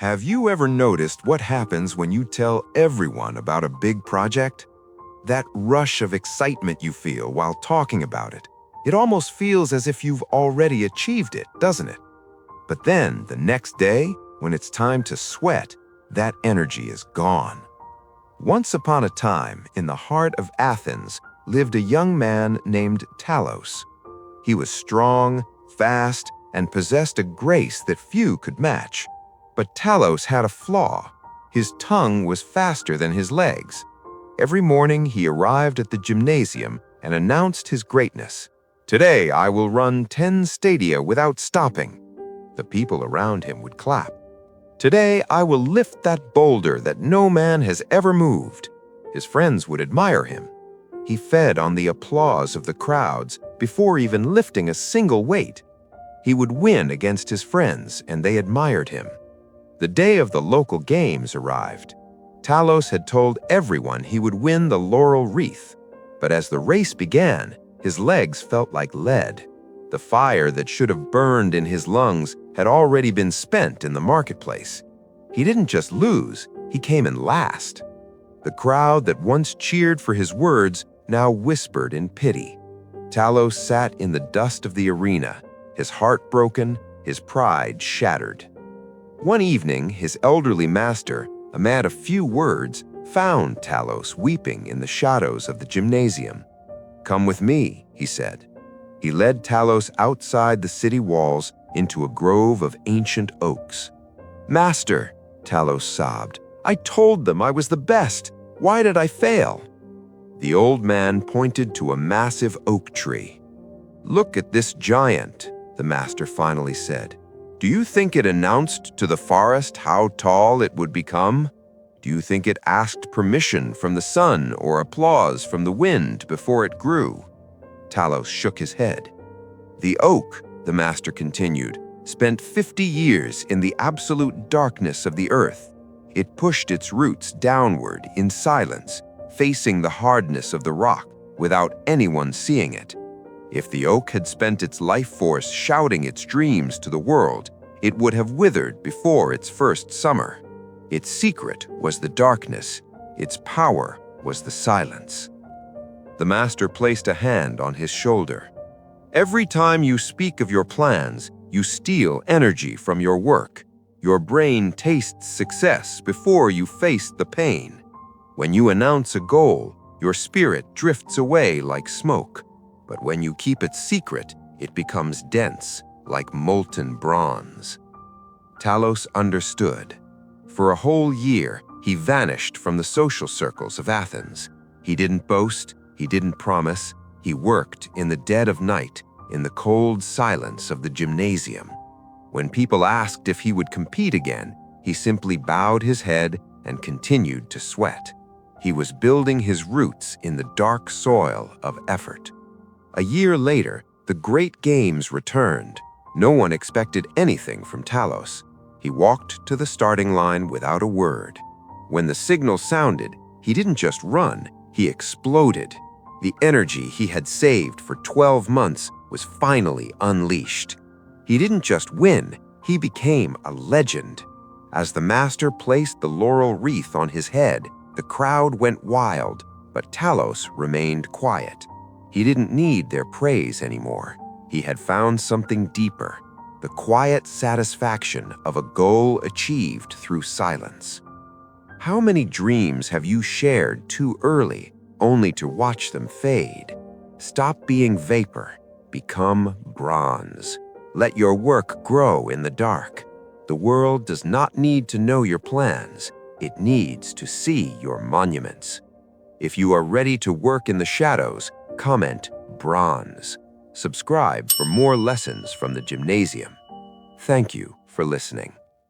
Have you ever noticed what happens when you tell everyone about a big project? That rush of excitement you feel while talking about it. It almost feels as if you've already achieved it, doesn't it? But then, the next day, when it's time to sweat, that energy is gone. Once upon a time, in the heart of Athens, lived a young man named Talos. He was strong, fast, and possessed a grace that few could match. But Talos had a flaw. His tongue was faster than his legs. Every morning he arrived at the gymnasium and announced his greatness. "Today I will run 10 stadia without stopping." The people around him would clap. "Today I will lift that boulder that no man has ever moved." His friends would admire him. He fed on the applause of the crowds before even lifting a single weight. He would win against his friends, and they admired him. The day of the local games arrived. Talos had told everyone he would win the laurel wreath. But as the race began, his legs felt like lead. The fire that should have burned in his lungs had already been spent in the marketplace. He didn't just lose, he came in last. The crowd that once cheered for his words now whispered in pity. Talos sat in the dust of the arena, his heart broken, his pride shattered. One evening, his elderly master, a man of few words, found Talos weeping in the shadows of the gymnasium. "Come with me," he said. He led Talos outside the city walls into a grove of ancient oaks. "Master," Talos sobbed, "I told them I was the best. Why did I fail?" The old man pointed to a massive oak tree. "Look at this giant," the master finally said. "Do you think it announced to the forest how tall it would become? Do you think it asked permission from the sun or applause from the wind before it grew?" Talos shook his head. "The oak," the master continued, "spent 50 years in the absolute darkness of the earth. It pushed its roots downward in silence, facing the hardness of the rock without anyone seeing it. If the oak had spent its life force shouting its dreams to the world, it would have withered before its first summer. Its secret was the darkness. Its power was the silence." The master placed a hand on his shoulder. "Every time you speak of your plans, you steal energy from your work. Your brain tastes success before you face the pain. When you announce a goal, your spirit drifts away like smoke. But when you keep it secret, it becomes dense, like molten bronze." Talos understood. For a whole year, he vanished from the social circles of Athens. He didn't boast, he didn't promise, he worked in the dead of night, in the cold silence of the gymnasium. When people asked if he would compete again, he simply bowed his head and continued to sweat. He was building his roots in the dark soil of effort. A year later, the great games returned. No one expected anything from Talos. He walked to the starting line without a word. When the signal sounded, he didn't just run, he exploded. The energy he had saved for 12 months was finally unleashed. He didn't just win, he became a legend. As the master placed the laurel wreath on his head, the crowd went wild, but Talos remained quiet. He didn't need their praise anymore. He had found something deeper, the quiet satisfaction of a goal achieved through silence. How many dreams have you shared too early, only to watch them fade? Stop being vapor, become bronze. Let your work grow in the dark. The world does not need to know your plans. It needs to see your monuments. If you are ready to work in the shadows, comment bronze. Subscribe for more lessons from the gymnasium. Thank you for listening.